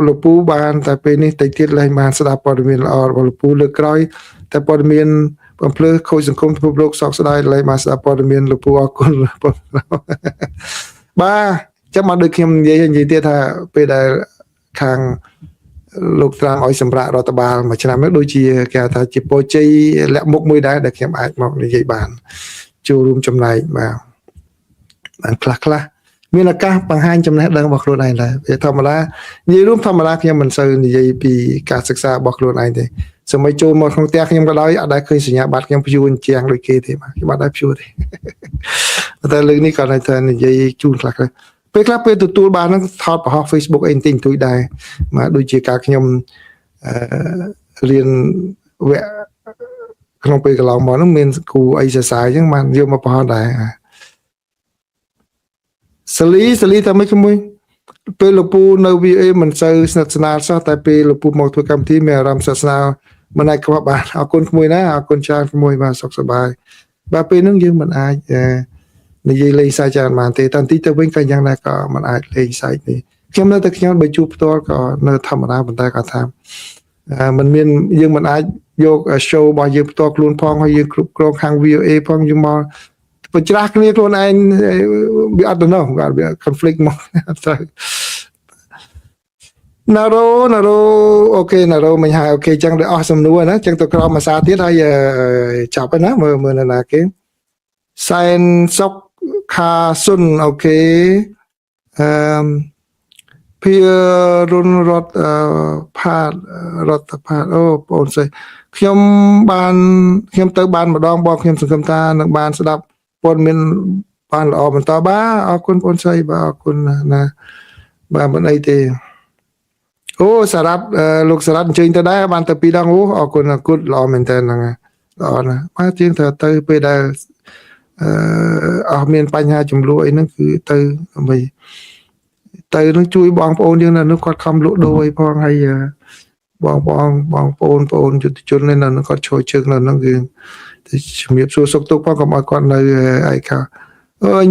លោកពូបានតែពេលនេះតិចទៀតលែងបានស្ដាប់ព័ត៌មានល្អរបស់លោកពូលើកក្រោយតែព័ត៌មានបំភ្លឺខូចសង្គមពិភពលោកសោកស្ដាយលែងបានស្ដាប់ព័ត៌មានលោកពូអរគុណបាទចាំមកដូចខ្ញុំនិយាយទៀតថាពេលដែលខាងលោកត្រាំឲ្យសម្រាប់រដ្ឋបាលមួយឆ្នាំនេះដូចជាគេថាជាពរជ័យលាក់មុខមួយដែរដែលខ្ញុំអាចមកនិយាយបានចូលរួមចំណែកបានខ្លះមានឱកាសបង្ហាញចំណេះដឹងរបស់ខ្លួនឯងដែរវាធម្មតានិយាយរួមធម្មតាខ្ញុំមិនសូវនិយាយពីការសិក្សារបស់ខ្លួនឯងទេសូម្បីចូលមកក្នុងផ្ទះខ្ញុំក៏ដោយអត់ដែលឃើញសញ្ញាបត្រខ្ញុំព្យួរជាងដូចគេទេបាទខ្ញុំអត់ដែលព្យួរទេតែលើកនេះក៏តែនិយាយជូនខ្លះពេលខ្លះពេលទទួលបានហ្នឹងថតបង្ហោះ Facebook អីតិចតួចដែរមកដូចជាការខ្ញុំរៀនវគ្គក្នុងពេលកន្លងមកហ្នឹងមានគ្រូអីសរសើរអញ្ចឹងបានយកមកបង្ហោះដែរសាលីតែមិនមួយពេលលោកពូនៅ VA មិនសូវស្និទ្ធស្នាលសោះតែពេលលោកពូមកធ្វើកម្មវិធីមានអារម្មណ៍ស្និទ្ធស្នាលមិនអាចខ្វះបានអរគុណក្មួយណាអរគុណច្រើនក្មួយបាទសុខសប្បាយបាទពេលហ្នឹងយើងមិនអាចនិយាយលេងសើចច្រើនបានទេតែបន្តិចទៅវិញក៏យ៉ាងដែរក៏មិនអាចលេងសើចទេខ្ញុំនៅតែខ្ញុំបើជួបផ្ទាល់ក៏នៅធម្មតាប៉ុន្តែគាត់ថាมันមានយើងមិនអាចយក show របស់យើងផ្ទាល់ខ្លួនផងហើយយើងគ្រប់គ្រងខាង VOA ផងយើងមកបញ្ច្រាស់គ្នាខ្លួនឯងវាអត់ទៅនោះគាត់វា conflict មកទៅណារ៉ូអូខេណារ៉ូមិញហើយអូខេចឹងដល់អស់សំណួរណាចឹងទៅក្រោមភាសាទៀតហើយចាប់ហើយណាមើលណាគេសែនសុកខាសុនអូខេភារុនរដ្ឋផាតអូបងស្រីខ្ញុំទៅបានម្ដងបងខ្ញុំសង្ឃឹមថានឹងបានស្ដាប់ព័ត៌មានបានល្អបន្តបាទអរគុណបងស្រីបាទអរគុណណាបាទមិនអីទេអូសារ៉ាត់លោកសារ៉ាត់អញ្ជើញទៅដែរបានទៅ2ដងអូអរគុណល្អមែនតើហ្នឹងល្អណាស់បាទជាងទៅពេលដែលអស់មានបញ្ហាចំនួនអីហ្នឹងគឺទៅដើម្បីទៅនឹងជួយបងប្អូនយើងនៅនោះគាត់ខំលក់ដូរអីផងហើយបងប្អូនយុទ្ធជននៅនោះគាត់ជួយជើងនៅនោះគឺជំរាបសួរសុខទុក្ខផងកុំឲ្យគាត់នៅឯកា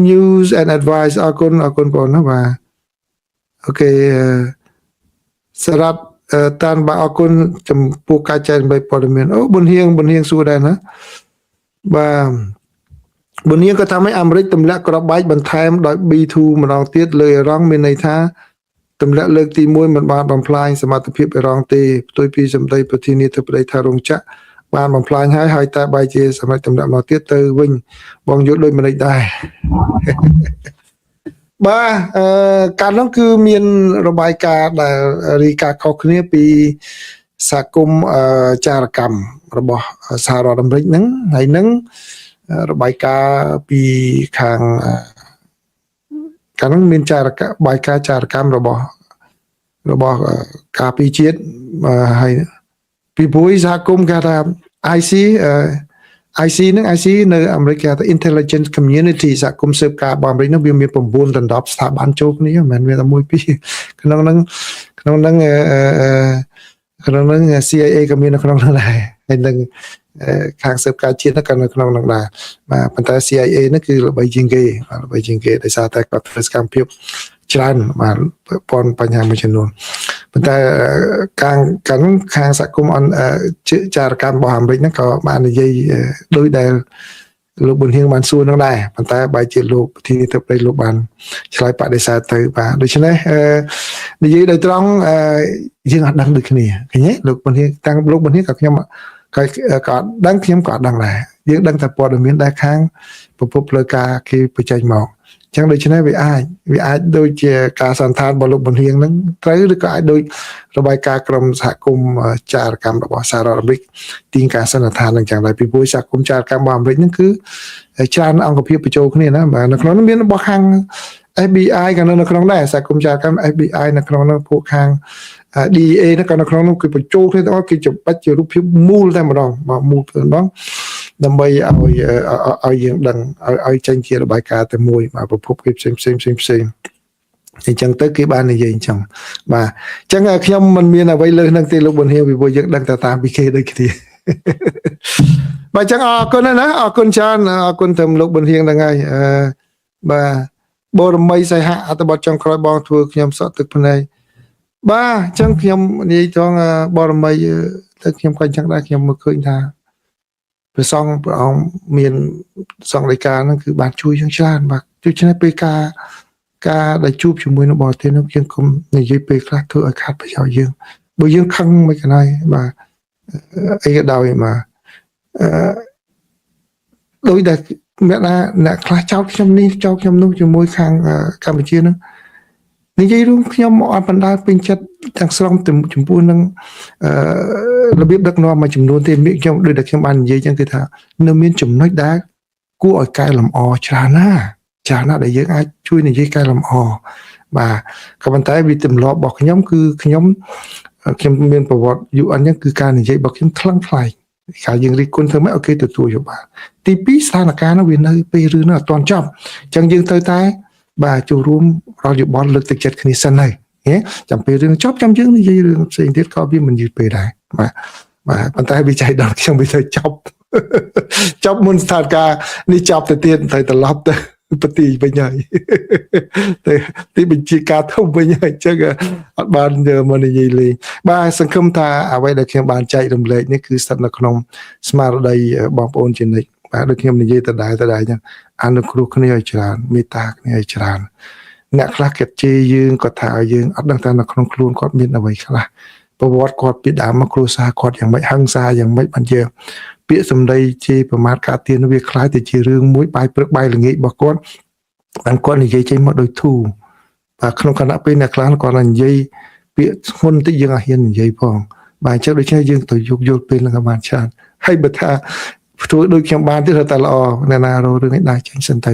news and advice អរគុណបងណាបាទអូខេសារ៉ាត់តានបាទអរគុណចំពោះការចែករំលែកព័ត៌មានអូប៊ុនហៀងសួរដែរណាបាទប៊ុនហៀងក៏ថាឲ្យអាមេរិកទម្លាក់ក្របបែកបន្ថែមដោយ B2 ម្ដងទៀតលើអ៊ីរ៉ង់មានន័យថាទម្លាក់លើកទី1មិនបានបំផ្លាញសមត្ថភាពអ៊ីរ៉ង់ទេផ្ទុយពីសម្ដីប្រធានាធិបតីថារោងចក្របានបំផ្លាញហើយតែបែរជាសម្រាប់ទម្លាក់មកទៀតទៅវិញបងយល់ដូចមិនដេចដែរបាទកាលនោះគឺមានរបាយការណ៍ដែលរីកាខុសគ្នាពីសហគមន៍ចារកម្មរបស់សហរដ្ឋអាមេរិកហ្នឹងហើយនឹងរបាយការណ៍ពីខាងកាលនោះមានបាយការណ៍ចារកម្មរបស់ការពីជាតិហើយពីព្រួយសហគមន៍គេថា IC IC ហ្នឹង IC នៅអាមេរិកគេហៅថា Intelligence Community សហគមន៍ស៊ើបការរបស់អាមេរិកហ្នឹងវាមាន9ដណ្ដប់ស្ថាប័នចូលគ្នាមិនមែនមានតែមួយពីរក្នុងហ្នឹងCIA ក៏មាននៅក្នុងហ្នឹងដែរហើយនឹងខាងស៊ើបការជាតិហ្នឹងក៏នៅក្នុងហ្នឹងដែរបាទប៉ុន្តែ CIA ហ្នឹងគឺល្បីជាងគេដោយសារតែគាត់ធ្វើសកម្មភាពច្រើនបាទព័ន្ធបញ្ហាមួយចំនួនប៉ុន្តែខាងសហគមន៍ចារកម្មរបស់អាមេរិកហ្នឹងក៏បាននិយាយដោយដែលលោកប៊ុនហៀងបានសួរនឹងដែរប៉ុន្តែបែរជាលោកប្រធានាធិបតីលោកបានឆ្លើយបដិសេធទៅបាទដូច្នេះនិយាយដោយត្រង់យើងអត់ដឹងដូចគ្នាឃើញទេលោកប៊ុនហៀងតាំងលោកប៊ុនហៀងក៏ខ្ញុំក៏ដឹងខ្ញុំក៏ដឹងដែរយើងដឹងតែព័ត៌មានដែលខាងប្រពន្ធផ្លូវការគេបញ្ចេញមកអញ្ចឹងដូច្នេះវាអាចដូចជាការសន្និដ្ឋានរបស់លោកប៊ុនហៀងហ្នឹងត្រូវឬក៏អាចដូចរបាយការណ៍ក្រុមសហគមន៍ចារកម្មរបស់សហរដ្ឋអាមេរិកទីការសន្និដ្ឋានហ្នឹងចឹងដែរពីព្រោះសហគមន៍ចារកម្មរបស់អាមេរិកហ្នឹងគឺច្រើនអង្គភាពបញ្ចូលគ្នាណាបាទនៅក្នុងនោះមានរបស់ខាង FBI ក៏នៅក្នុងដែរសហគមន៍ចារកម្ម FBI នៅក្នុងនោះពួកខាង DEA ហ្នឹងក៏នៅក្នុងនោះគឺបញ្ចូលគ្នាទាំងអស់គេច្បាច់ជារូបភាពមូលតែម្ដងបាទមូលទៅម្ដងដើម្បីឲ្យយើងដឹងឲ្យចេញជារបាយការណ៍តែមួយបាទប្រភពគេផ្សេងអញ្ចឹងទៅគេបាននិយាយអញ្ចឹងបាទអញ្ចឹងខ្ញុំមិនមានអ្វីលើសនឹងទេលោកប៊ុនហៀងពីព្រោះយើងដឹងតែតាមពីគេដូចគ្នាបាទអញ្ចឹងអរគុណណាអរគុណច្រើនអរគុណទៅលោកប៊ុនហៀងហ្នឹងហើយបាទបរមីសីហៈអត្ថបទចុងក្រោយបងធ្វើខ្ញុំសក់ទឹកភ្នែកបាទអញ្ចឹងខ្ញុំនិយាយត្រង់បរមីទៅខ្ញុំក៏អញ្ចឹងដែរខ្ញុំមើលឃើញថាព្រះអង្គមានសង្ឃដីកាហ្នឹងគឺបានជួយយើងច្រើនបាទដូច្នេះពេលការដែលជួបជាមួយនៅបរទេសនោះយើងគុំនិយាយពេលខ្លះធ្វើឲ្យខាត់ប្រយោជន៍យើងបើយើងខឹងមិនក៏ដែរបាទអីក៏ដោយបាទដោយដែលអ្នកខ្លះចោទខ្ញុំនេះចោទខ្ញុំនោះជាមួយខាងកម្ពុជាហ្នឹងនិយាយរួមខ្ញុំអត់បណ្ដាលពេញចិត្តទាំងស្រុងចំពោះនឹងរបៀបដឹកនាំមួយចំនួនទេខ្ញុំដូចតែខ្ញុំបាននិយាយចឹងគឺថានៅមានចំណុចដែលគួរឲ្យកែលម្អច្រើនណាដែលយើងអាចជួយនិយាយកែលម្អបាទក៏ប៉ុន្តែវាទម្លាប់របស់ខ្ញុំគឺខ្ញុំមានប្រវត្តិ UN ហ្នឹងគឺការនិយាយរបស់ខ្ញុំថ្លឹងថ្លែងការយើងរិះគន់ធ្វើម៉េចអូខេទទួលយកបានទី2ស្ថានភាពនោះវានៅពេលរឿងនោះអត់ទាន់ចប់អញ្ចឹងយើងត្រូវតែបាទចូលរួមរដ្ឋយោបល់លើកទឹកចិត្តគ្នាសិនហើយចាំពេលរឿងចប់ចាំយើងនិយាយរឿងផ្សេងទៀតក៏វាមិនយឺតពេកដែរបាទប៉ុន្តែវិច័យដល់ខ្ញុំវាទៅចប់មុនស្ថានភាពនេះចប់ទៅទៀតទៅត្រឡប់ទៅបទីវិញហើយទៅទីបញ្ជាការធំវិញហើយអញ្ចឹងអត់បានមកនិយាយលេងបាទសង្ឃឹមថាអ្វីដែលខ្ញុំបានចែករំលែកនេះគឺស្ថិតនៅក្នុងស្មារតីបងប្អូនជានិច្ចបាទដូចខ្ញុំនិយាយដដែលអញ្ចឹងអនុគ្រោះគ្នាឲ្យច្រើនមេត្តាគ្នាឲ្យច្រើនអ្នកខ្លះគេជេរយើងគាត់ថាឲ្យយើងអត់ដឹងថានៅក្នុងខ្លួនគាត់មានអ្វីខ្លះប្រវត្តិគាត់ពីដើមមកគ្រួសារគាត់យ៉ាងម៉េចហិង្សាយ៉ាងម៉េចបានជាពាក្យសម្ដីជេរប្រមាថការទានវាคล้ายទៅជារឿងមួយបាយព្រឹកបាយល្ងាចរបស់គាត់បានគាត់និយាយចេញមកដោយធូរបាទក្នុងគណៈពេលអ្នកខ្លះគាត់និយាយពាក្យធ្ងន់តិចយើងអត់ហ៊ាននិយាយផងបាទអញ្ចឹងដូច្នេះយើងទៅយកយល់ពេលហ្នឹងក៏បានច្រើនហើយបើថាធ្វើដូចខ្ញុំបានទៀតតែល្អអ្នកណារករឿងនេះដែរចេញសិនទៅ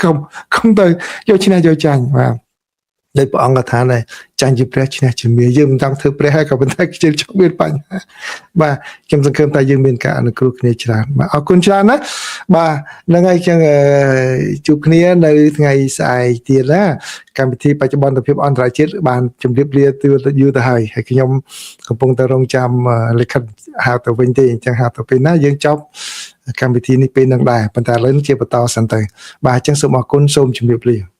កុំទៅយកឈ្នះយកចាញ់បាទដោយព្រះអង្គថាដែរចាញ់ជាព្រះឈ្នះជាមារយើងមិនចង់ធ្វើព្រះហើយក៏ប៉ុន្តែយើងចង់មានបញ្ហាបាទខ្ញុំសង្ឃឹមថាយើងមានការអនុគ្រោះគ្នាច្រើនបាទអរគុណច្រើនណាបាទហ្នឹងហើយចឹងជួបគ្នានៅថ្ងៃស្អែកទៀតណាកម្មវិធីបច្ចុប្បន្នភាពអន្តរជាតិបានជម្រាបលាទៅយូរទៅហើយខ្ញុំកំពុងតែរងចាំលិខិតហៅទៅវិញទេអញ្ចឹងហៅទៅពេលណាយើងចប់កម្មវិធីនេះពេលនឹងដែរប៉ុន្តែឥឡូវជាបន្តសិនទៅបាទអញ្ចឹងសូមអរគុណសូមជម្រាបលា